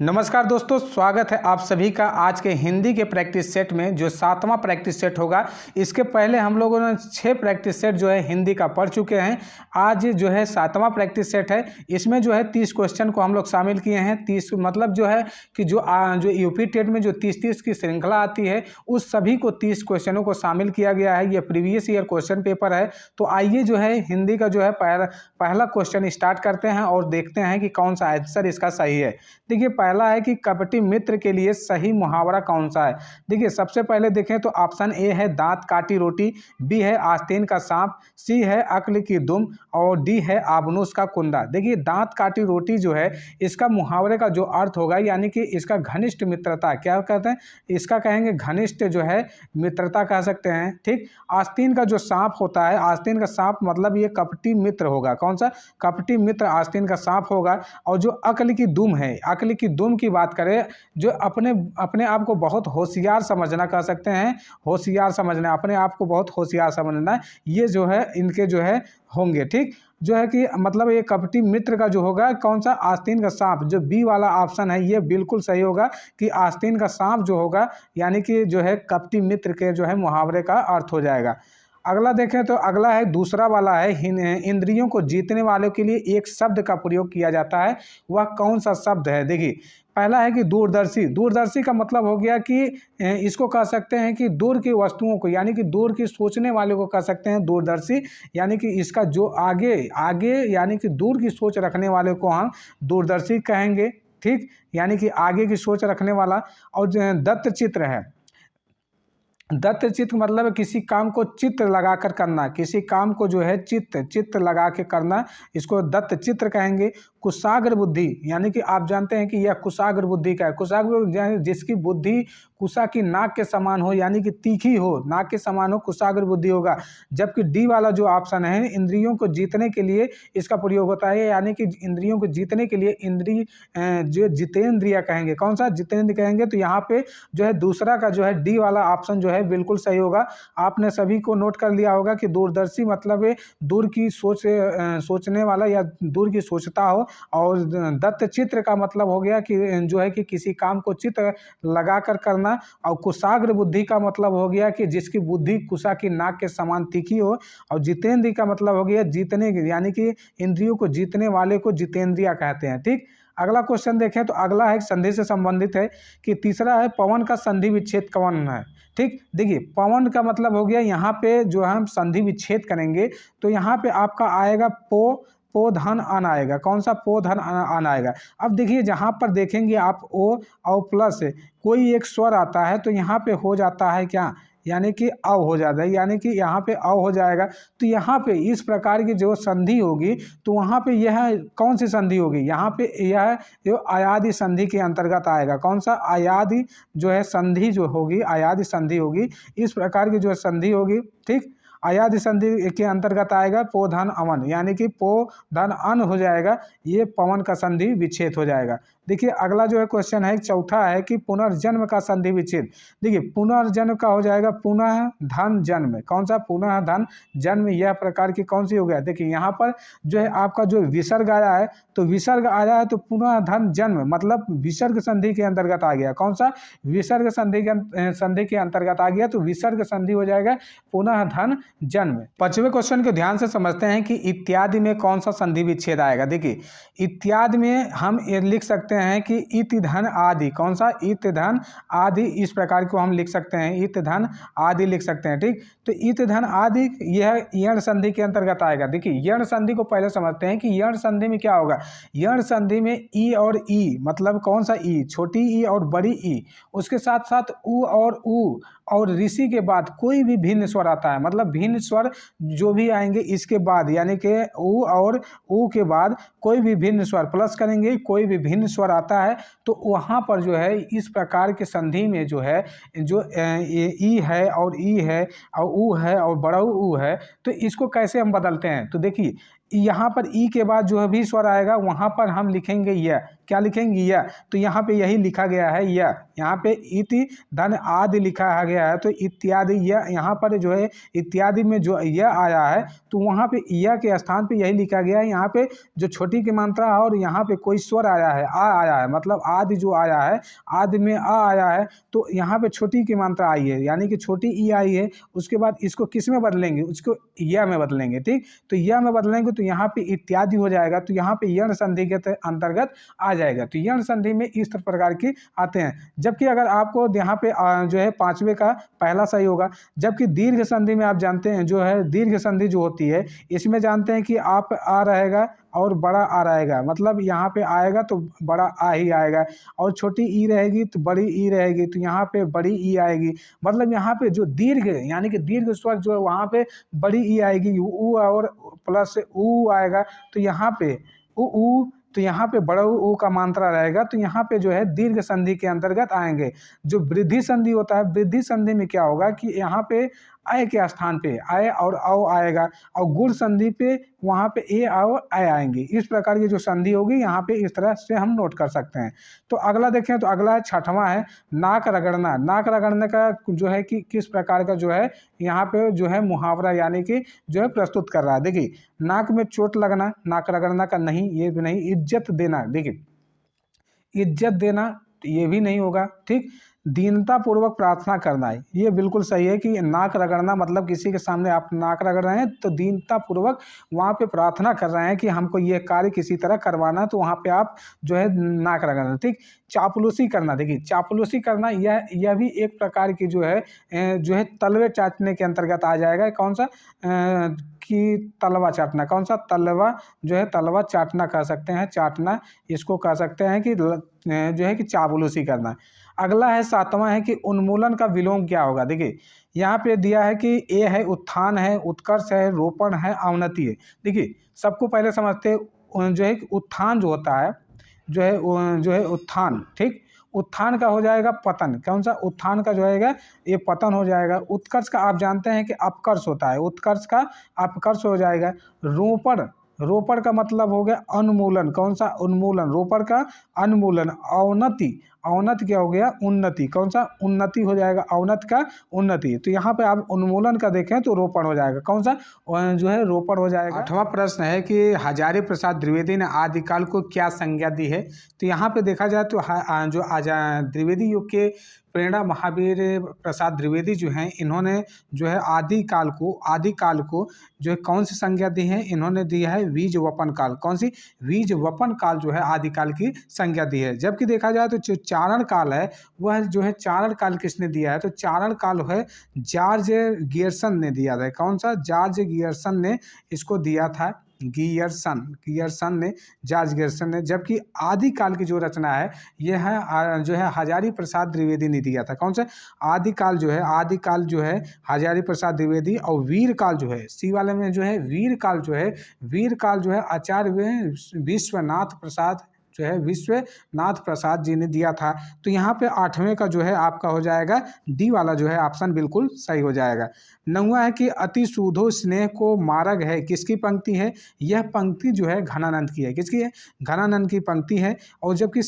नमस्कार दोस्तों, स्वागत है आप सभी का आज के हिंदी के प्रैक्टिस सेट में। जो 7वां प्रैक्टिस सेट होगा, इसके पहले हम लोगों ने 6 प्रैक्टिस सेट जो है हिंदी का पढ़ चुके हैं। आज जो है 7वां प्रैक्टिस सेट है। इसमें जो है 30 क्वेश्चन को हम लोग शामिल किए हैं। 30 मतलब जो है कि जो यूपी टेट में जो 30-30 की श्रृंखला आती है, उस सभी को 30 क्वेश्चनों को शामिल किया गया है। ये प्रीवियस ईयर क्वेश्चन पेपर है। तो आइए जो है हिंदी का जो है पहला क्वेश्चन स्टार्ट करते हैं और देखते हैं कि कौन सा आंसर इसका सही है। देखिए, पहला है कि कपटी मित्र के लिए सही मुहावरा कौन सा है। देखिए, सबसे पहले देखें तो ऑप्शन ए है दांत काटी रोटी, बी है आस्तीन का सांप, सी है अक्ल की दुम और डी है आबनूस का कुंडा। देखिए, दांत काटी रोटी जो है, इसका मुहावरे का जो अर्थ होगा, यानी कि इसका घनिष्ठ मित्रता, क्या कहते हैं इसका, कहेंगे घनिष्ठ जो है मित्रता कह सकते हैं। ठीक। आस्तीन का जो सांप होता है, आस्तीन का सांप मतलब ये कपटी मित्र होगा। कौन सा? कपटी मित्र आस्तीन का सांप होगा। और जो अक्ल की दुम है, अक्ल की दुम की बात करें, जो अपने आप को बहुत होशियार समझना कह सकते हैं। होशियार समझना, अपने आप को बहुत होशियार समझना, ये जो है इनके जो है होंगे। ठीक। जो है कि मतलब ये कपटी मित्र का जो होगा कौन सा? आस्तीन का सांप। जो बी वाला ऑप्शन है ये बिल्कुल सही होगा कि आस्तीन का सांप जो होगा, यानी कि जो है कपटी मित्र के जो है मुहावरे का अर्थ हो जाएगा। अगला देखें तो अगला है दूसरा वाला है, इंद्रियों को जीतने वालों के लिए एक शब्द का प्रयोग किया जाता है। वह कौन सा शब्द है? देखिए, पहला है कि दूरदर्शी। दूरदर्शी का मतलब हो गया कि इसको कह सकते हैं कि दूर की वस्तुओं को, यानी कि दूर की सोचने वाले को कह सकते हैं दूरदर्शी। यानी कि इसका जो आगे आगे यानी कि दूर की सोच रखने वाले को हम दूरदर्शी कहेंगे। ठीक। यानी कि आगे की सोच रखने वाला। और जो दत्त चित्र है, दत्त चित्त मतलब किसी काम को चित्र लगा कर करना, किसी काम को जो है चित्र लगा के करना, इसको दत्त चित्र कहेंगे। कुशाग्र बुद्धि, यानी कि आप जानते हैं कि यह कुशाग्र बुद्धि का है। कुशाग्र जिसकी बुद्धि कुशा की नाक के समान हो, यानी कि तीखी हो, नाक के समान हो, कुशाग्र बुद्धि होगा। जबकि डी वाला जो ऑप्शन है, इंद्रियों को जीतने के लिए इसका प्रयोग होता है, यानी कि इंद्रियों को जीतने के लिए इंद्रिय जो जितेंद्रिय कहेंगे। कौन सा? जितेंद्र कहेंगे। तो यहाँ पे जो है दूसरा का जो है डी वाला ऑप्शन जो है बिल्कुल सही होगा। आपने सभी को नोट कर लिया होगा कि दूरदर्शी मतलब दूर की सोचने वाला या दूर की सोचता हो। और दत्त चित्र का मतलब हो गया कि जो है कि किसी काम को चित्र लगा कर करना। और कुशाग्र बुद्धि का मतलब हो गया कि जिसकी बुद्धि कुशा की नाक के समान तीखी हो। और जितेंद्रिय का मतलब हो गया जीतने की, यानी कि इंद्रियों को जीतने वाले को जितेंद्रिय कहते हैं। ठीक। अगला क्वेश्चन देखें तो अगला है संधि से संबंधित है कि तीसरा है पवन का संधि विच्छेद कौन है। ठीक। देखिए, पवन का मतलब हो गया, यहाँ पे जो हम संधि विच्छेद करेंगे तो यहाँ पे आपका आएगा पो धन अन आएगा। कौन सा? पो धन अन आएगा। अब देखिए, जहाँ पर देखेंगे आप ओ और प्लस कोई एक स्वर आता है तो यहाँ पे हो जाता है क्या? यानी कि अव हो जाता है, यानी कि यहाँ पे अव हो जाएगा। तो यहाँ पे इस प्रकार की जो संधि होगी तो वहाँ पे यह कौन सी संधि होगी? यहाँ पे यह जो अयादि संधि के अंतर्गत आएगा। कौन सा? अयादि जो है संधि जो होगी, अयादि संधि होगी। इस प्रकार की जो संधि होगी, ठीक, अयादि संधि के अंतर्गत आएगा पो धन अवन, यानी कि पो धन अन हो जाएगा। ये पवन का संधि विच्छेद हो जाएगा। देखिए, अगला जो है क्वेश्चन है, चौथा है कि पुनर्जन्म का संधि विच्छेद। देखिए, पुनर्जन्म का हो जाएगा पुनः धन जन्म। कौन सा? पुनः धन जन्म। यह प्रकार की कौन सी हो गया? देखिए, यहाँ पर जो है आपका जो विसर्ग आया है, तो विसर्ग आया है तो पुनः धन जन्म मतलब विसर्ग संधि के अंतर्गत आ गया। कौन सा? विसर्ग संधि के अंतर्गत आ गया, तो विसर्ग संधि हो जाएगा पुनः धन जन्म। 5वें क्वेश्चन को ध्यान से समझते हैं कि इत्यादि में कौन सा संधि विच्छेद आएगा। देखिए, इत्यादि में हम ये लिख सकते हैं कि इत धन आदि। कौन सा? इत धन आदि। इस प्रकार को हम लिख सकते हैं, इत धन आदि लिख सकते हैं। ठीक। तो इत धन आदि यह यण संधि के अंतर्गत आएगा। देखिए, यण संधि को पहले समझते हैं कि यण संधि में क्या होगा। यण संधि में ई और ई मतलब कौन सा? ई, छोटी ई और बड़ी ई, उसके साथ साथ उ और उ और ऋषि के बाद कोई भी भिन्न स्वर आता है, मतलब भिन्न स्वर जो भी आएंगे इसके बाद, यानी कि उ और उ के बाद कोई भी भिन्न स्वर प्लस करेंगे, कोई भी भिन्न स्वर आता है तो वहाँ पर जो है इस प्रकार के संधि में जो है जो ई है और ई है और उ है और बड़ा उ है, तो इसको कैसे हम बदलते हैं। तो देखिए, यहाँ पर ई के बाद जो भी स्वर आएगा वहाँ पर हम लिखेंगे यह। क्या लिखेंगे य। तो यहाँ पे यही लिखा गया है य, यहाँ पे इति धन आदि लिखा गया है, तो इत्यादि य यहाँ पर जो है इत्यादि में जो य आया है तो वहाँ पे य के स्थान पे यही लिखा गया है। यहाँ पे जो छोटी की मात्रा है और यहाँ पे कोई स्वर आया है, आ आया है, मतलब आदि जो आया है, आदि में आ आया है, तो यहाँ पे छोटी की मात्रा आई है, यानी कि छोटी ई आई है। उसके बाद इसको किस में बदलेंगे, उसको य में बदलेंगे। ठीक, तो य में बदलेंगे तो यहाँ पे इत्यादि हो जाएगा, तो यहाँ पे यण संधि के अंतर्गत आ जाएगा। तो यण संधि में इस प्रकार की आते हैं। जबकि अगर आपको यहाँ पे जो है पांचवे का पहला सही होगा। जबकि दीर्घ संधि में आप जानते हैं जो है दीर्घ संधि जो होती है इसमें जानते हैं कि आप आ रहेगा और बड़ा आ रहेगा, मतलब यहाँ पे आएगा तो बड़ा आ ही आएगा, और छोटी ई रहेगी तो बड़ी ई रहेगी, तो यहाँ पे बड़ी ई आएगी। मतलब यहाँ पे जो दीर्घ यानी कि दीर्घ स्वर जो है वहाँ पे बड़ी ई आएगी, ऊ और प्लस ऊ आएगा, तो यहाँ पे ऊ, तो यहाँ पे बड़ा ऊ का मात्रा रहेगा, तो यहाँ पे जो है दीर्घ संधि के अंतर्गत आएंगे। जो वृद्धि संधि होता है, वृद्धि संधि में क्या होगा कि यहाँ पे आय के स्थान पे आय और औ आएगा, और गुण संधि पे वहाँ पे ए और आय आएंगे। इस प्रकार की जो संधि होगी यहाँ पे इस तरह से हम नोट कर सकते हैं। तो अगला देखें, तो अगला छठवां है नाक रगड़ना। नाक रगड़ने का जो है कि किस प्रकार का जो है यहाँ पे जो है मुहावरा यानी कि जो है प्रस्तुत कर रहा है। देखिए, नाक में चोट लगना, नाक रगड़ना का नहीं, ये भी नहीं। इज्जत देना, देखिए इज्जत देना ये भी नहीं होगा। ठीक, दीनता पूर्वक प्रार्थना करना है, ये बिल्कुल सही है कि नाक रगड़ना मतलब किसी के सामने आप नाक रगड़ रहे हैं तो दीनता पूर्वक वहाँ पे प्रार्थना कर रहे हैं कि हमको ये कार्य किसी तरह करवाना, तो वहाँ पे आप जो है नाक रगड़ना। ठीक, चापलूसी करना, देखिए चापलूसी करना यह भी एक प्रकार की जो है तलवे चाटने के अंतर्गत आ जाएगा। कौन सा कि तलवा चाटना, कौन सा तलवा जो है तलवा चाटना कह सकते हैं, चाटना इसको कह सकते हैं कि जो है कि चापलूसी करना। अगला है सातवां है कि उन्मूलन का विलोम क्या होगा। देखिए यहाँ पे दिया है कि ए है उत्थान है, उत्कर्ष है, रोपण है, अवनति है। देखिए सबको पहले समझते हैं जो है कि उत्थान जो होता है जो है उत्थान, ठीक, उत्थान का हो जाएगा पतन। कौन सा उत्थान का जो है ये पतन हो जाएगा। उत्कर्ष का आप जानते हैं कि अपकर्ष होता है, उत्कर्ष का अपकर्ष हो जाएगा। रोपण, रोपण का मतलब हो गया उन्मूलन। कौन सा उन्मूलन, रोपण का उन्मूलन। अवनति, अवनति क्या हो गया उन्नति। कौन सा उन्नति हो जाएगा, अवनति का उन्नति। तो यहाँ पे आप उन्मूलन का देखें तो रोपण हो जाएगा। कौन सा जो है रोपण हो जाएगा। आठवां प्रश्न है कि हजारी प्रसाद द्विवेदी ने आदिकाल को क्या संज्ञा दी है। तो यहाँ पे देखा जाए तो जो द्विवेदी युग के प्रेरणा महावीर प्रसाद द्विवेदी जो हैं इन्होंने जो है आदिकाल को जो है कौन सी संज्ञा दी है, इन्होंने दी है बीज वपन काल। कौन सी, बीज वपन काल जो है आदिकाल की संज्ञा दी है। जबकि देखा जाए तो जो चारण काल है वह जो है चारण काल किसने दिया है, तो चारण काल है जॉर्ज गियर्सन ने दिया था। कौन सा, जॉर्ज गियर्सन ने इसको दिया था, गियर्सन ने, जॉर्ज गियर्सन ने। जबकि आदिकाल की जो रचना है यह है जो है हजारी प्रसाद द्विवेदी ने दिया था। कौन सा, आदिकाल जो है हजारी प्रसाद द्विवेदी। और वीर काल जो है सी वाले में जो है वीर काल जो है आचार्य विश्वनाथ प्रसाद जी ने दिया था। तो यहाँ पे आठवें का जो है आपका हो जाएगा डी वाला जो है ऑप्शन बिल्कुल सही हो जाएगा। नौवां है कि अति सूधो स्नेह को मार्ग है, किसकी पंक्ति है, यह पंक्ति जो है घनानंद की है। किसकी है, घनानंद की पंक्ति है। और जबकि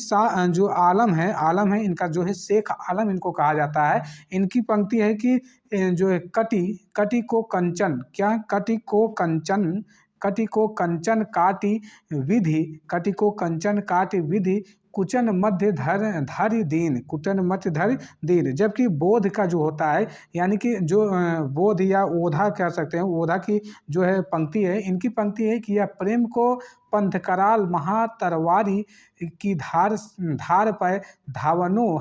जो आलम है इनका जो है शेख आलम इनको कहा जाता है, इनकी पंक्ति है कि जो है कटी को कंचन, क्या, कटी को कंचन काटि विधि कुचन मध्य धरि दीन। जबकि बोध का जो होता है यानी कि जो बोध या ओधा कह सकते हैं, ओधा की जो है पंक्ति है, इनकी पंक्ति है कि यह प्रेम को पंथकराल महातरवारी की धार पर धावनो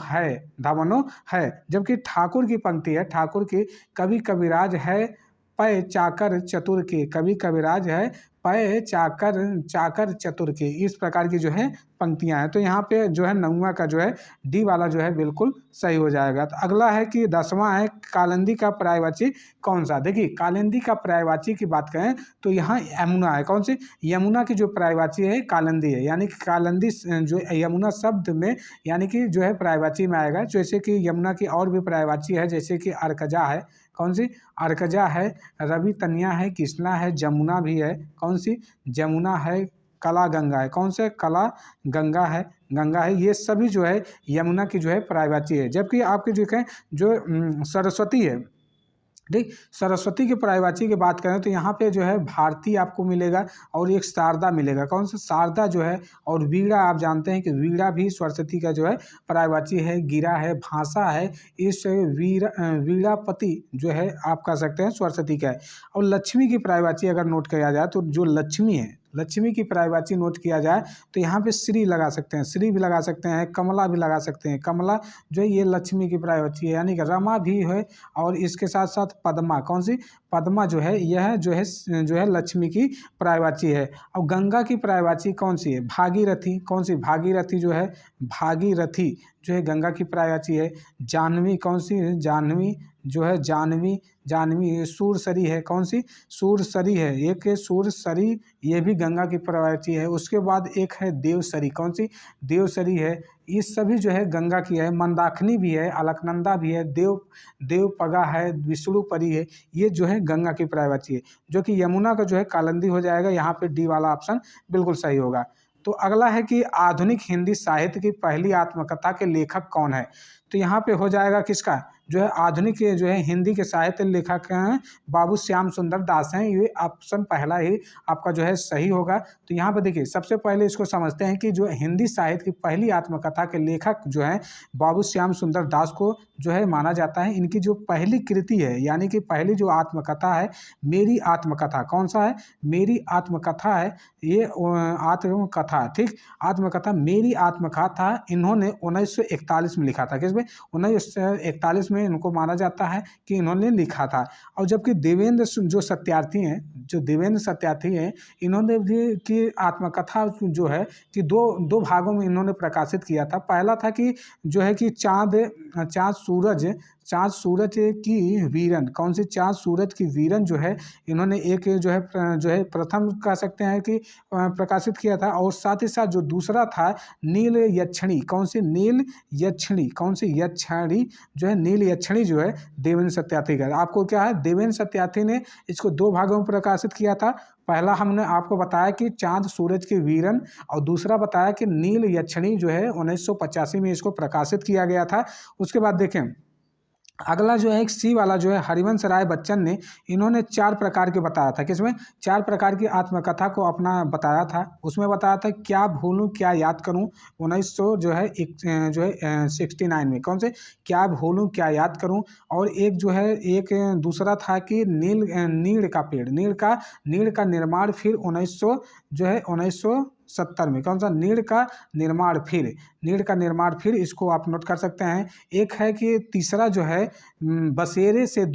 है। जबकि ठाकुर की पंक्ति है, ठाकुर की कवि कविराज है पय चाकर चतुर के, कवि कविराज है पय चाकर चतुर के। इस प्रकार की जो है पंक्तियां हैं। तो यहाँ पे जो है नौवां का जो है डी वाला जो है बिल्कुल सही हो जाएगा। तो अगला है कि 10वां है कालिंदी का पर्यायवाची कौन सा। देखिए कालिंदी का पर्यायवाची की बात करें तो यहाँ यमुना है। कौन सी, यमुना की जो पर्यायवाची है कालिंदी है, यानी कि कालिंदी जो यमुना शब्द में यानी कि जो है पर्यायवाची में आएगा। जैसे कि यमुना की और भी पर्यायवाची है, जैसे कि अर्कजा है। कौन सी, अर्कजा है, रवि तनिया है, कृष्णा है, जमुना भी है। कौन सी, जमुना है, कला गंगा है। कौन से? कला गंगा है। ये सभी जो है यमुना की जो है पर्यायवाची है। जबकि आपके जो है जो सरस्वती है, ठीक, सरस्वती की पर्यायवाची की बात करें तो यहाँ पे जो है भारती आपको मिलेगा और एक शारदा मिलेगा। कौन सा? शारदा जो है। और वीणा, आप जानते हैं कि वीणा भी सरस्वती का जो है पर्यायवाची है। गिरा है, भाषा है, इस वीणापति जो है आप कह सकते हैं सरस्वती का है। और लक्ष्मी की पर्यायवाची अगर नोट किया जाए तो जो लक्ष्मी है, लक्ष्मी की पर्यायवाची नोट किया जाए तो यहाँ पे श्री लगा सकते हैं, श्री भी लगा सकते हैं, कमला भी लगा सकते हैं। कमला जो है ये लक्ष्मी की पर्यायवाची है, यानी कि रमा भी है। और इसके साथ साथ पद्मा, कौन सी? पद्मा जो है यह जो है लक्ष्मी की पर्यायवाची है। और गंगा की पर्यायवाची कौन सी है? भागीरथी। कौन सी? भागीरथी जो है, भागीरथी जो है गंगा की पर्यायवाची है। जाह्नवी कौन सी है? जाह्नवी जो है, जाह्नवी सूरसरी है। कौन सी? सूरसरी है। एक है सूरसरी, ये भी गंगा की पर्यायवाची है। उसके बाद एक है देवसरी। कौन सी? देवसरी है। ये सभी जो है गंगा की है। मंदाकिनी भी है, अलकनंदा भी है, देवपगा है, विष्णुपरी है। ये जो है गंगा की पर्यायवाची है। जो कि यमुना का जो है कालिंदी हो जाएगा। यहाँ पे डी वाला ऑप्शन बिल्कुल सही होगा। तो अगला है कि आधुनिक हिंदी साहित्य की पहली आत्मकथा के लेखक कौन है? तो यहाँ पे हो जाएगा किसका? जो है आधुनिक जो है हिंदी के साहित्य लेखक हैं बाबू श्याम सुंदर दास हैं। ये ऑप्शन पहला ही आपका जो है सही होगा। तो यहाँ पर देखिए, सबसे पहले इसको समझते हैं कि जो हिंदी साहित्य की पहली आत्मकथा के लेखक जो हैं बाबू श्याम सुंदर दास को जो है माना जाता है। इनकी जो पहली कृति है, यानी कि पहली जो आत्मकथा है मेरी आत्मकथा। कौन सा है? मेरी आत्मकथा है। ये आत्मकथा, ठीक, आत्मकथा, मेरी आत्मकथा इन्होंने 1941 में लिखा था। किसमें? 1941 में इनको माना जाता है कि इन्होंने लिखा था। और जबकि देवेंद्र जो देवेंद्र सत्यार्थी हैं, इन्होंने भी की आत्मकथा जो है कि दो भागों में इन्होंने प्रकाशित किया था। पहला था कि जो है कि चाँद सूरज की वीरन। कौन सी? चाँद सूरज की वीरन जो है इन्होंने एक जो है प्रथम कह सकते हैं कि प्रकाशित किया था। और साथ ही साथ जो दूसरा था नील यक्षिणी। कौन सी? नील यक्षिणी। कौन सी? यक्षिणी जो है, नील यक्षिणी जो है देवेंद्र सत्यार्थी का। आपको क्या है, देवेंद्र सत्यार्थी ने इसको दो भागों में प्रकाशित किया था। पहला हमने आपको बताया कि चाँद सूरज की वीरन, और दूसरा बताया कि नील यक्षिणी जो है 1985 में इसको प्रकाशित किया गया था। उसके बाद देखें अगला जो है एक सी वाला जो है हरिवंश राय बच्चन ने, इन्होंने 4 प्रकार के बताया था। किसमें? 4 प्रकार की आत्मकथा को अपना बताया था। उसमें बताया था क्या भूलूं क्या याद करूं, 1900 जो है 69 में। कौन से? क्या भूलूं क्या याद करूं। और एक जो है एक दूसरा था कि नीड़ का पेड़, नीड़ का निर्माण फिर 1970 में। कौन सा? नीड़ का निर्माण फिर इसको आप नोट कर सकते हैं। एक है कि तीसरा जो है बसेरे से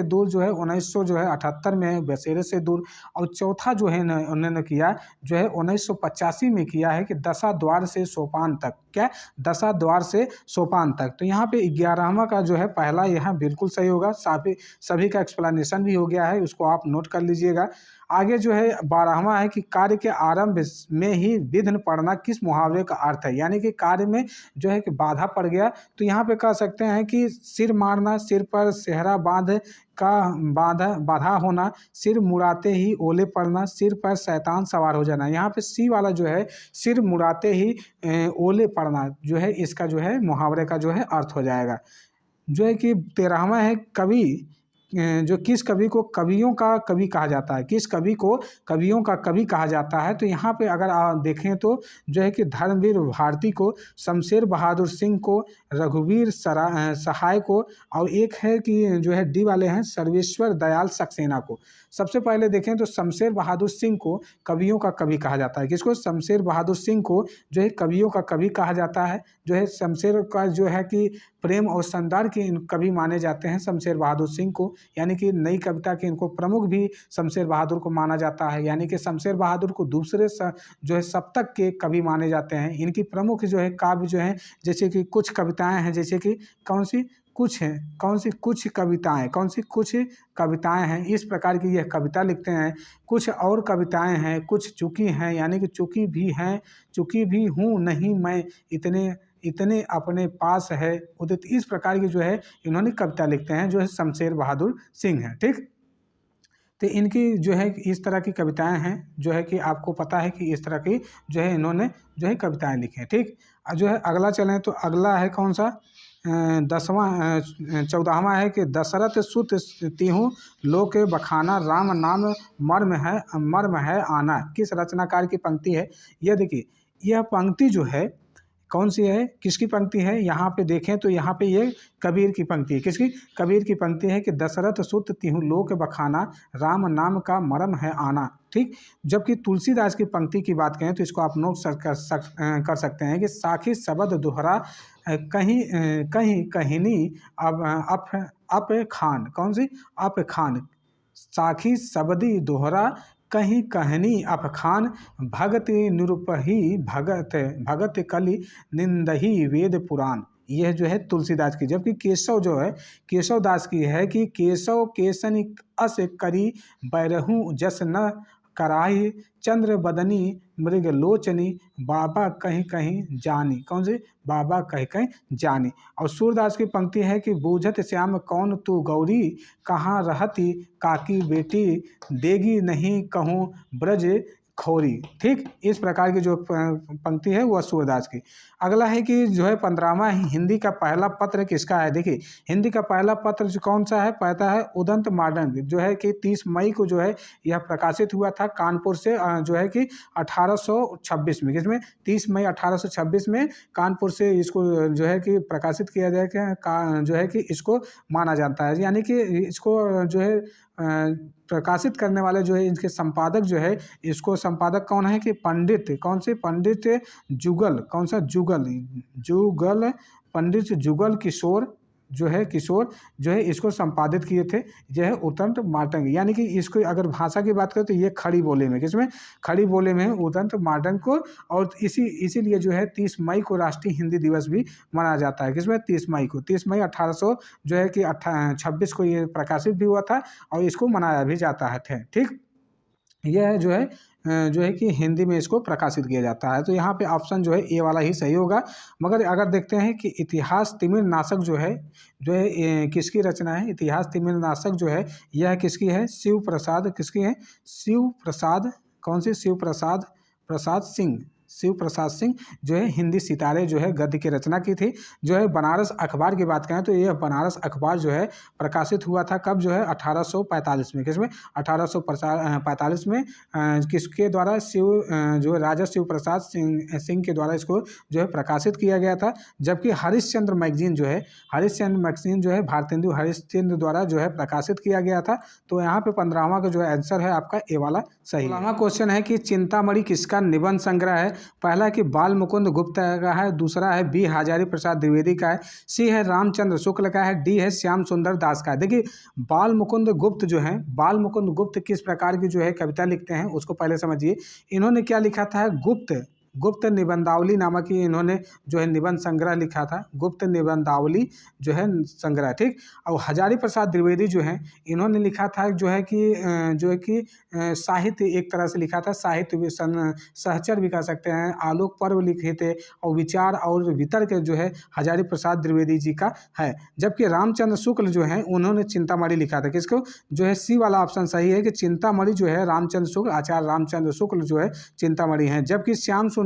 दूर जो है 1978 में बसेरे से दूर। और चौथा जो है उन्होंने किया जो है 1985 में किया है कि दशा द्वार से सोपान तक। क्या? दशा द्वार से सोपान तक। तो यहाँ पे 11वां का जो है पहला यहाँ बिल्कुल सही होगा। सभी का एक्सप्लेनेशन भी हो गया है, उसको आप नोट कर लीजिएगा। आगे जो है 12वां है कि कार्य के आरंभ में ही विघ्न पड़ना किस मुहावरे का अर्थ है? यानी कि कार्य में जो है कि बाधा पड़ गया। तो यहाँ पे कह सकते हैं कि सिर मारना, सिर पर सेहरा बाधा होना, सिर मुड़ाते ही ओले पड़ना, सिर पर शैतान सवार हो जाना। यहाँ पे सी वाला जो है सिर मुड़ाते ही ओले पड़ना जो है इसका जो है मुहावरे का जो है अर्थ हो जाएगा। जो है कि 13वां है कवि, जो किस कवि को कवियों का कवि कहा जाता है? किस कवि को कवियों का कवि कहा जाता है? तो यहाँ पे अगर आप देखें तो जो है कि धर्मवीर भारती को, शमशेर बहादुर सिंह को, रघुवीर सहाय को, और एक है कि जो है डी वाले हैं सर्वेश्वर दयाल सक्सेना को। सबसे पहले देखें तो शमशेर बहादुर सिंह को कवियों का कवि कहा जाता है। किसको? शमशेर बहादुर सिंह को जो है कवियों का कवि कहा जाता है। जो है शमशेर का जो है कि प्रेम और सौंदर्य के कवि माने जाते हैं शमशेर बहादुर सिंह को, यानी कि नई कविता के इनको प्रमुख भी शमशेर बहादुर को माना जाता है। यानी कि शमशेर बहादुर को दूसरे जो है सप्तक के कवि माने जाते हैं। इनकी प्रमुख जो है काव्य जो है, जैसे कि कुछ कविताएं हैं, जैसे कि कुछ कविताएं हैं, इस प्रकार की यह कविता लिखते हैं। कुछ और कविताएं हैं, कुछ चुकी हैं, यानी कि चुकी भी हैं, चुकी भी हूँ नहीं मैं, इतने अपने पास है उदित। इस प्रकार की जो है इन्होंने कविता लिखते हैं जो है शमशेर बहादुर सिंह है। ठीक, तो इनकी जो है इस तरह की कविताएं हैं, जो है कि आपको पता है कि इस तरह की जो है इन्होंने जो है कविताएं लिखी हैं। ठीक, जो है अगला चलें तो अगला है कौन सा, 14वां है कि दशरथ सुत तिहु लोक बखाना राम नाम मर्म है आना। किस रचनाकार की पंक्ति है? यह देखिए, यह पंक्ति जो है कौन सी है, किसकी पंक्ति है? यहाँ पे देखें तो यहाँ पे ये कबीर की पंक्ति है। किसकी? कबीर की पंक्ति है कि दशरथ सुत तिहु लोक बखाना राम नाम का मरम है आना। ठीक, जबकि तुलसीदास की पंक्ति की बात करें तो इसको आप नोट कर सकते हैं कि साखी शब्द दोहरा कहीं कहीं कहिनी अप खान। कौन सी? अप खान। साखी शब्दी दोहरा कहीं कहनी अफखान भगति निरुपही भगत कलि निंदही वेद पुराण। यह जो है तुलसीदास की। जबकि केशव जो है केशव दास की है कि केशव केसनी अस करी बैरहूँ जस न कराही चंद्र बदनी मृग लोचनी बाबा कहीं कहीं जानी। कौन सी? बाबा कहीं कहीं जानी। और सूरदास की पंक्ति है कि बूझत श्याम कौन तू गौरी कहाँ रहती काकी बेटी देगी नहीं कहूँ ब्रज खोरी। ठीक, इस प्रकार की जो पंक्ति है वह सूरदास की। अगला है कि जो है 15वां हिंदी का पहला पत्र किसका है? देखिए, हिंदी का पहला पत्र जो कौन सा है? पहला है उदंत मॉडर्न, जो है कि 30 मई को जो है यह प्रकाशित हुआ था कानपुर से, जो है कि 1826 में। किसमें? 30 मई 1826 में कानपुर से इसको जो है कि प्रकाशित किया जाए, जो है कि इसको माना जाता है। यानी कि इसको जो है प्रकाशित करने वाले जो है इनके संपादक जो है, इसको संपादक कौन है कि पंडित, कौन से? पंडित जुगल। कौन सा? जुगल पंडित जुगल किशोर किशोर जो है इसको संपादित किए थे। यह है उदंत मार्टन। यानी कि इसको अगर भाषा की बात करें तो ये खड़ी बोले में, किसमें? खड़ी बोले में उदंत मार्टन को। और इसीलिए जो है 30 मई को राष्ट्रीय हिंदी दिवस भी मनाया जाता है। किसमें? 30 मई को। 30 मई 1826 को ये प्रकाशित भी हुआ था और इसको मनाया भी जाता है। ठीक, यह जो है कि हिंदी में इसको प्रकाशित किया जाता है। तो यहाँ पे ऑप्शन जो है ए वाला ही सही होगा। मगर अगर देखते हैं कि इतिहास तिमिर नाशक जो है किसकी रचना है? इतिहास तिमिर नाशक जो है यह किसकी है? शिव प्रसाद। किसकी है? शिव प्रसाद। कौन सी? शिव प्रसाद सिंह जो है हिंदी सितारे जो है गद्य की रचना की थी। जो है बनारस अखबार की बात करें तो यह बनारस अखबार जो है प्रकाशित हुआ था कब? जो है 1845 में। किसमें? 1845 में। किसके द्वारा? जो है राजा शिव प्रसाद सिंह के द्वारा इसको जो है प्रकाशित किया गया था। जबकि हरिश्चंद्र मैगजीन जो है भारतेंदु हरिश्चंद्र द्वारा जो है प्रकाशित किया गया था। तो यहाँ पे 15वां का जो है आंसर है आपका ए वाला सही। 16वां क्वेश्चन है कि चिंतामणि किसका निबंध संग्रह है? पहला कि बाल मुकुंद गुप्त का है, दूसरा है बी हजारी प्रसाद द्विवेदी का है, सी है रामचंद्र शुक्ल का है, डी है श्याम सुंदर दास का है। देखिए, बाल मुकुंद गुप्त किस प्रकार की जो है कविता लिखते हैं उसको पहले समझिए। इन्होंने क्या लिखा था? गुप्त निबंधावली नामक ही इन्होंने जो है निबंध संग्रह लिखा था। गुप्त निबंधावली जो है संग्रह। ठीक, और हजारी प्रसाद द्विवेदी जो हैं इन्होंने लिखा था जो है कि साहित्य एक तरह से लिखा था। साहित्य सहचर भी कह सकते हैं। आलोक पर्व लिखे थे और विचार और वितर्क जो है हजारी प्रसाद द्विवेदी जी का है। जबकि रामचंद्र शुक्ल जो है उन्होंने चिंतामणि लिखा था। किसको? जो है सी वाला ऑप्शन सही है कि चिंतामणि जो है रामचंद्र शुक्ल, आचार्य रामचंद्र शुक्ल जो है चिंतामणि है। जबकि श्याम सुंदर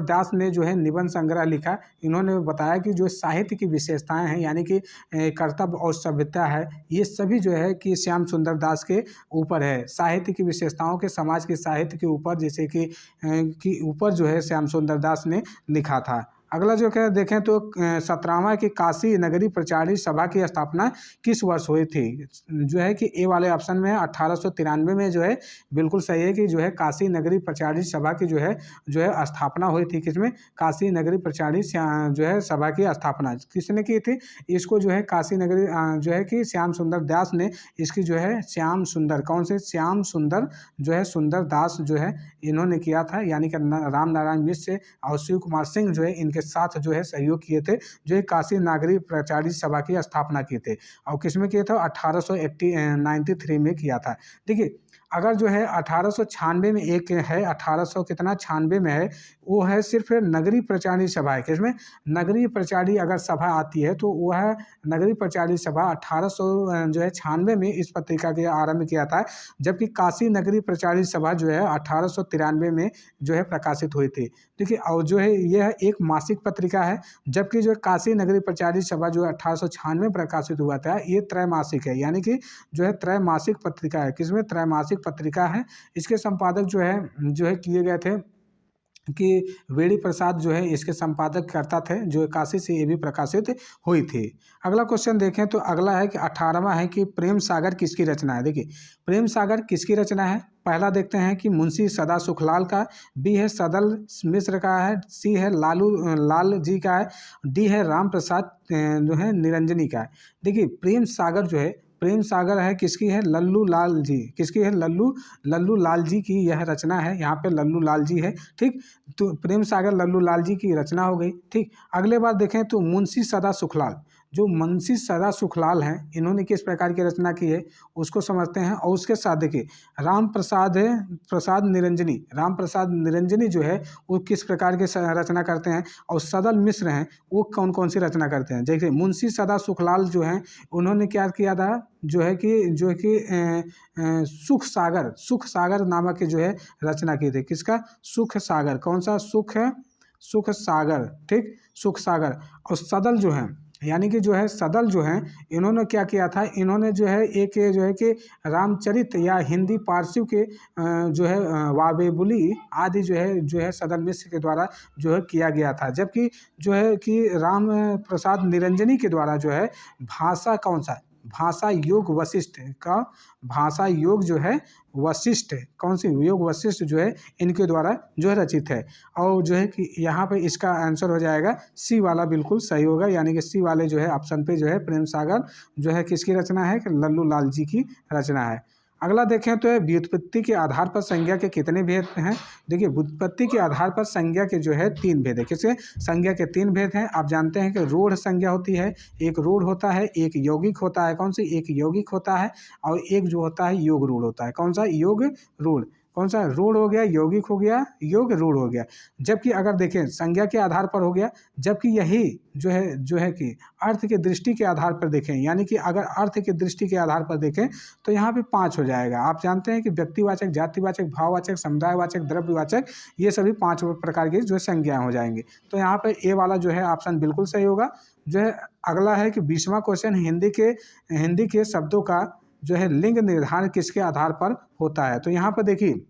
दास ने जो है निबंध संग्रह लिखा। इन्होंने बताया कि जो साहित्य की विशेषताएं हैं यानी कि कर्तव्य और सभ्यता है, ये सभी जो है कि श्याम सुंदर दास के ऊपर है। साहित्य की विशेषताओं के, समाज के साहित्य के ऊपर जैसे कि ऊपर जो है श्याम सुंदर दास ने लिखा था। अगला जो क्या देखें तो 17वां की काशी नगरी प्रचारी सभा की स्थापना किस वर्ष हुई थी? जो है कि ए वाले ऑप्शन में 1893 में जो है बिल्कुल सही है कि जो है काशी नगरी प्रचारी सभा की जो है स्थापना हुई थी। किसमें? काशी नगरी प्रचारी जो है सभा की स्थापना किसने की थी? इसको जो है काशी नगरी जो है कि श्याम सुंदर दास ने इसकी जो है श्याम सुंदर जो है सुंदर दास जो है इन्होंने किया था। यानी कि राम नारायण मिश्र और शिव कुमार सिंह जो है इनके साथ जो है सहयोग किए थे, जो है काशी नागरिक प्रचारी सभा की स्थापना किए थे। और किसमें किए थे? 1893 में किया था। देखिए, अगर जो है 1896 में एक है, 1800 कितना 96 में है, वो है सिर्फ नगरीय प्रचारी सभा है। किसमें? नगरीय प्रचारी अगर सभा आती है तो वह नगरीय प्रचारी सभा 1800 जो है 96 में इस पत्रिका के आरंभ किया था, जबकि काशी नगरीय प्रचारी सभा जो है 1893 में जो है प्रकाशित हुई थी। देखिए, और जो है यह एक मासिक पत्रिका है, जबकि जो काशी नगरीय प्रचारी सभा जो 1896 में प्रकाशित हुआ था, ये त्रैमासिक है, यानी कि जो है त्रैमासिक पत्रिका है। किसमें? त्रैमासिक पत्रिका है। इसके संपादक जो है किए गए थे कि वेणी प्रसाद जो है इसके संपादक करता थे, जो काशी से ये भी प्रकाशित हुई थी। अगला क्वेश्चन देखें तो अगला है कि 18वां है कि प्रेम सागर किसकी रचना है। देखिए, प्रेम सागर किसकी रचना है? पहला देखते हैं कि मुंशी सदा सुखलाल का, बी है सदल मिश्र का है, सी है लाल जी का है, डी है राम प्रसाद जो है निरंजनी का है। देखिए, प्रेम सागर जो है, प्रेम सागर है किसकी है? लल्लू लाल जी। किसकी है? लल्लू लाल जी की यह रचना है। यहाँ पे लल्लू लाल जी है। ठीक, तो प्रेम सागर लल्लू लाल जी की रचना हो गई। ठीक, अगले बार देखें तो मुंशी सदा सुखलाल, जो मुंशी सदा सुखलाल हैं, इन्होंने किस प्रकार की रचना की है उसको समझते हैं। और उसके साथ देखिए राम प्रसाद निरंजनी, राम प्रसाद निरंजनी जो है वो किस प्रकार के रचना करते हैं। और सदल मिश्र हैं, वो कौन कौन सी रचना करते हैं। जैसे मुंशी सदा सुखलाल जो हैं, उन्होंने क्या किया था, जो है कि सुख सागर नामक के जो है रचना की थी। किसका? सुख सागर। कौन सा? सुख सागर। ठीक, सुख सागर। और सदल जो है, यानी कि जो है सदल जो हैं, इन्होंने क्या किया था, इन्होंने जो है एक जो है कि रामचरित या हिंदी पारसी के जो है वावेबुली आदि जो है सदल मिश्र के द्वारा जो है किया गया था। जबकि जो है कि राम प्रसाद निरंजनी के द्वारा जो है भाषा कौन सा? भाषा योग वशिष्ठ का, भाषा योग जो है वशिष्ठ, कौन सी? योग वशिष्ठ जो है इनके द्वारा जो है रचित है। और जो है कि यहाँ पे इसका आंसर हो जाएगा सी वाला, बिल्कुल सही होगा। यानी कि सी वाले जो है ऑप्शन पे जो है प्रेम सागर जो है किसकी रचना है? कि लल्लू लाल जी की रचना है। अगला देखें तो व्युत्पत्ति के आधार पर संज्ञा के कितने भेद हैं। देखिए, व्युत्पत्ति के आधार पर संज्ञा के जो है 3 भेद है। किसके? संज्ञा के 3 भेद हैं। आप जानते हैं कि रूढ़ संज्ञा होती है, एक रूढ़ होता है, एक यौगिक होता है। कौन सी? एक यौगिक होता है। और एक जो होता है योग रूढ़ होता है। कौन सा? योग रूढ़। कौन सा? रूढ़ हो गया, यौगिक हो गया, योग रूढ़ हो गया। जबकि अगर देखें संज्ञा के आधार पर हो गया, जबकि यही जो है कि अर्थ के दृष्टि के आधार पर देखें, यानी कि अगर अर्थ के दृष्टि के आधार पर देखें तो यहाँ पे 5 हो जाएगा। आप जानते हैं कि व्यक्तिवाचक, जातिवाचक, भाववाचक, समुदायवाचक, द्रव्यवाचक, ये सभी 5 प्रकार की जो संज्ञाएं हो जाएंगी। तो यहाँ पे ए वाला जो है ऑप्शन बिल्कुल सही होगा। जो है अगला है कि 20वां क्वेश्चन, हिंदी के शब्दों का जो है लिंग निर्धारण किसके आधार पर होता है। तो यहाँ पर देखिए,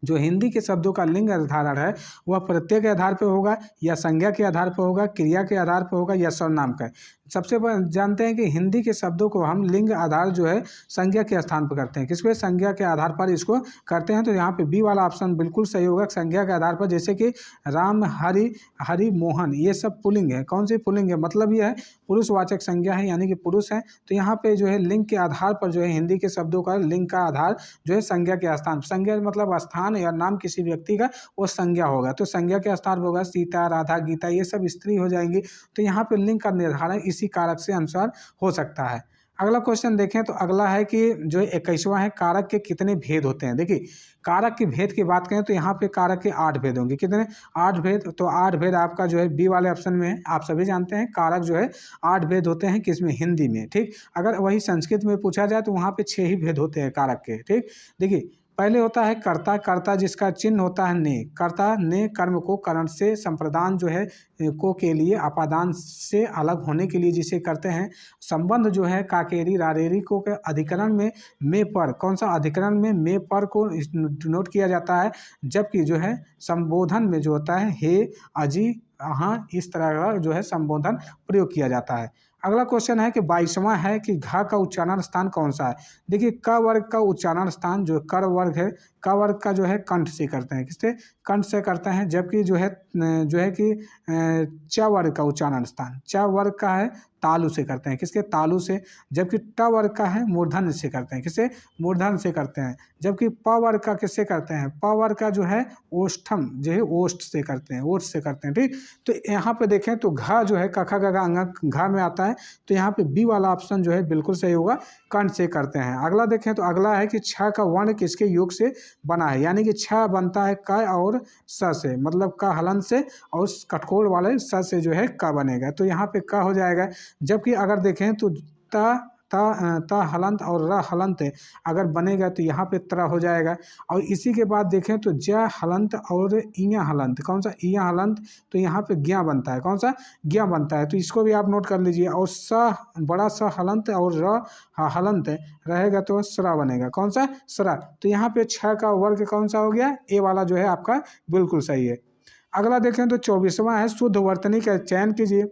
जो हिंदी के शब्दों का लिंग निर्धारण है वह प्रत्यय के आधार पर होगा, या संज्ञा के आधार पर होगा, क्रिया के आधार पर होगा, या सर्वनाम का। सबसे जानते हैं कि हिंदी के शब्दों को हम लिंग आधार जो है संज्ञा के स्थान पर करते हैं। किस पे? संज्ञा के आधार पर इसको करते हैं। तो यहाँ पे बी वाला ऑप्शन बिल्कुल सही होगा, संज्ञा के आधार पर। जैसे कि राम, हरि, मोहन, ये सब पुल्लिंग है। कौन सी पुल्लिंग है? मतलब यह है पुरुषवाचक संज्ञा है, यानी कि पुरुष है। तो यहाँ पे जो है लिंग के आधार पर जो है हिंदी के शब्दों का लिंग का आधार जो है संज्ञा के स्थान। संज्ञा मतलब स्थान या नाम किसी व्यक्ति का, वो संज्ञा होगा। तो संज्ञा के स्थान पर होगा सीता, राधा, गीता, ये सब स्त्री हो जाएंगी। तो यहाँ पे लिंग का निर्धारण इसी कारक से अनुसार हो सकता है। अगला क्वेश्चन देखें तो अगला है कि जो 21वां है, कारक के कितने भेद होते हैं। देखिए, कारक के भेद की बात करें तो यहाँ पे कारक के 8 भेद होंगे। कितने? 8 भेद। तो 8 भेद आपका जो है बी वाले ऑप्शन में है। आप सभी जानते हैं कारक जो है 8 भेद होते हैं। किसमें? हिंदी में। ठीक, अगर वही संस्कृत में पूछा जाए तो वहाँ पे 6 ही भेद होते हैं कारक के। ठीक, देखिए पहले होता है कर्ता, कर्ता जिसका चिन्ह होता है ने। कर्ता ने कर्म को करण से संप्रदान जो है को के लिए अपादान से अलग होने के लिए जिसे करते हैं। संबंध जो है काकेरी, रारेरी को के अधिकरण में पर, कौन सा अधिकरण में पर को नोट किया जाता है। जबकि जो है संबोधन में जो होता है हे, अजी, हाँ, इस तरह का जो है संबोधन प्रयोग किया जाता है। अगला क्वेश्चन है कि 22वां है कि घ का उच्चारण स्थान कौन सा है। देखिए, क वर्ग का उच्चारण स्थान जो कर वर्ग है, क वर्ग का जो है कंठ से करते हैं, किससे, कंठ से करते हैं। जबकि जो है कि च वर्ग का उच्चारण स्थान च वर्ग का है तालु से करते हैं, किसके, तालु से। जबकि ट वर्ग का है मूर्धन्य से करते हैं, किससे, मूर्धन्य से करते हैं। जबकि प वर्ग का किससे करते हैं, प वर्ग का जो है ओष्ठम जो है ओष्ठ से करते हैं, ओष्ठ से करते हैं, ठीक। तो यहाँ पे देखें तो घ जो है क ख ग घ घ में आता है, तो यहाँ पे बी वाला ऑप्शन जो है बिल्कुल सही होगा, कंठ से करते हैं। अगला देखें तो अगला है कि छ का वर्ण किसके योग से बना है, यानी कि छ बनता है क और स से, मतलब क हलंत से और कठोर वाले स से जो है क बनेगा, तो यहाँ पे क हो जाएगा। जबकि अगर देखें तो त हलंत और र हलंत अगर बनेगा तो यहाँ पे त्र हो जाएगा। और इसी के बाद देखें तो ज हलंत और इया हलंत, कौन सा, इया हलंत, तो यहाँ पे ज्ञा बनता है, कौन सा, ज्ञा बनता है, तो इसको भी आप नोट कर लीजिए। और स बड़ा स हलंत और र हलंत रहेगा तो सरा बनेगा, कौन सा, सरा। तो यहाँ पे छ का वर्ग कौन सा हो गया, ए वाला जो है आपका बिल्कुल सही है। अगला देखें तो 24वां है शुद्ध वर्तनी का चयन कीजिए।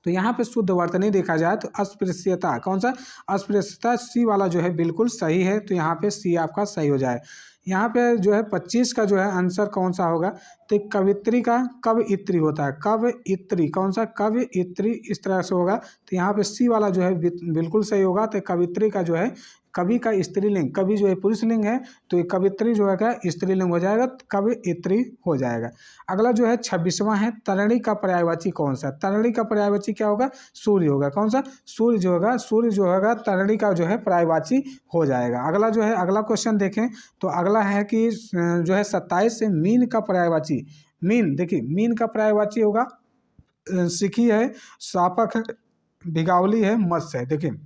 तो यहाँ पे शुद्ध वर्तनी देखा जाए तो अस्पृश्यता, कौन सा, अस्पृश्यता, सी वाला जो है बिल्कुल सही है, तो यहाँ पे सी आपका सही हो जाए। यहाँ पे जो है 25 का जो है आंसर कौन सा होगा, तो कवित्री का कब इत्री होता है, कब इत्री, कौन सा, कब इत्री, इस तरह से होगा, तो यहाँ पे सी वाला जो है बिल्कुल सही होगा। तो कवित्री का जो है, कवि का स्त्रीलिंग, कवि जो है पुरुषलिंग है, तो ये कवित्री जो है क्या स्त्रीलिंग हो जाएगा, कवियत्री हो जाएगा। अगला जो है 26वां है तरणी का पर्यायवाची कौन सा, तरणी का पर्यायवाची क्या होगा, सूर्य होगा, कौन सा, सूर्य जो होगा, सूर्य जो होगा तरणी का जो है पर्यायवाची हो जाएगा। अगला जो है अगला क्वेश्चन देखें तो अगला है कि जो है 27 से मीन का पर्यायवाची, मीन देखिए मीन का पर्यायवाची होगा, सिखी है, सापक है, भिगावली है, मत्स्य है। देखिए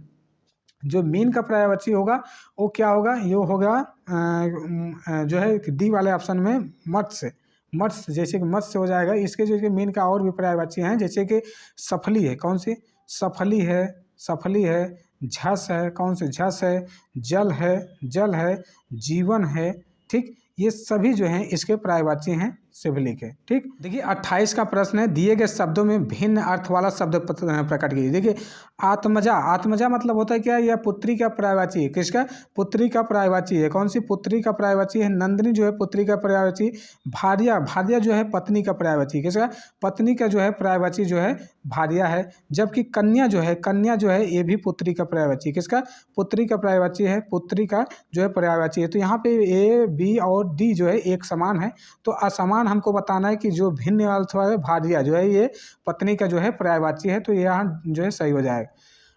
जो मीन का पर्यायवाची होगा वो क्या होगा, ये होगा जो है डी वाले ऑप्शन में मत्स्य, मत्स्य, जैसे कि मत्स्य हो जाएगा। इसके जो मीन का और भी पर्यायवाची हैं, जैसे कि सफली है, कौन सी, सफली है, सफली है, झस है, कौन सी, झस है, जल है, जल है, जीवन है, ठीक। ये सभी जो हैं इसके पर्यायवाची हैं सिवलिक है, ठीक। देखिए 28 का प्रश्न है, दिए गए शब्दों में भिन्न अर्थ वाला शब्द प्रकट कीजिए। देखिए आत्मजा, आत्मजा मतलब होता है क्या, यह पुत्री का पर्यायवाची है, किसका, पुत्री का पर्यायवाची है, कौन सी, पुत्री का पर्यायवाची है। नंदिनी जो है पुत्री का पर्यायवाची। भार्या, भार्या जो है पत्नी का पर्यायवाची, किसका, पत्नी का जो है पर्यायवाची जो है भार्या है। जबकि कन्या जो है, कन्या जो है ये भी पुत्री का पर्यायवाची, किसका, पुत्री का पर्यायवाची है, पुत्री का जो है पर्यायवाची है। तो यहाँ पे ए बी और डी जो है एक समान है, तो असमान हमको बताना है कि जो भिन्न अर्थ वाला भार्या जो है ये पत्नी का जो है पर्यायवाची है, तो यहाँ जो है सही हो जाएगा।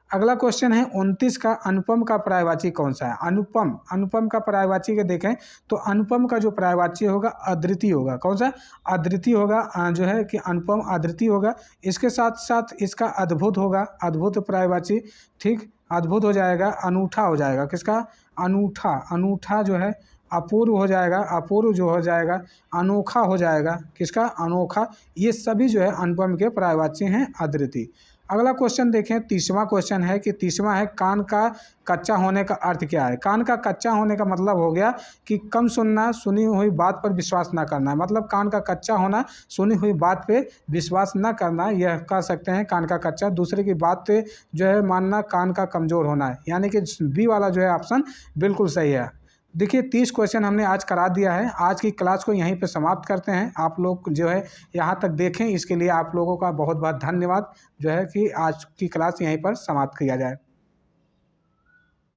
अगला क्वेश्चन है 29 का अनुपम का पर्यायवाची कौन सा है, अनुपम, अनुपम का पर्यायवाची के देखें तो अनुपम का जो पर्यायवाची होगा अद्वितीय होगा, कौन सा, अद्वितीय होगा, जो है कि अनुपम अद्वितीय होगा। इसके साथ साथ इसका अद्भुत होगा, अद्भुत पर्यायवाची, ठीक, अद्भुत हो जाएगा। अनूठा हो जाएगा, किसका, अनूठा, अनूठा जो है अपूर्व हो जाएगा, अपूर्व जो हो जाएगा, अनोखा हो जाएगा, किसका, अनोखा। ये सभी जो है अनुपम के पर्यायवाची हैं अद्वितीय। अगला क्वेश्चन देखें 30वां क्वेश्चन है कि 30वां है कान का कच्चा होने का अर्थ क्या है। कान का कच्चा होने का मतलब हो गया कि कम सुनना, सुनी हुई बात पर विश्वास ना करना, मतलब कान का कच्चा होना, सुनी हुई बात पे विश्वास ना करना, यह कह सकते हैं कान का कच्चा। दूसरे की बात पे जो है मानना कान का कमज़ोर होना है, यानी कि बी वाला जो है ऑप्शन बिल्कुल सही है। देखिए 30 क्वेश्चन हमने आज करा दिया है। आज की क्लास को यहीं पे समाप्त करते हैं। आप लोग जो है यहाँ तक देखें, इसके लिए आप लोगों का बहुत बहुत धन्यवाद। जो है कि आज की क्लास यहीं पर समाप्त किया जाए।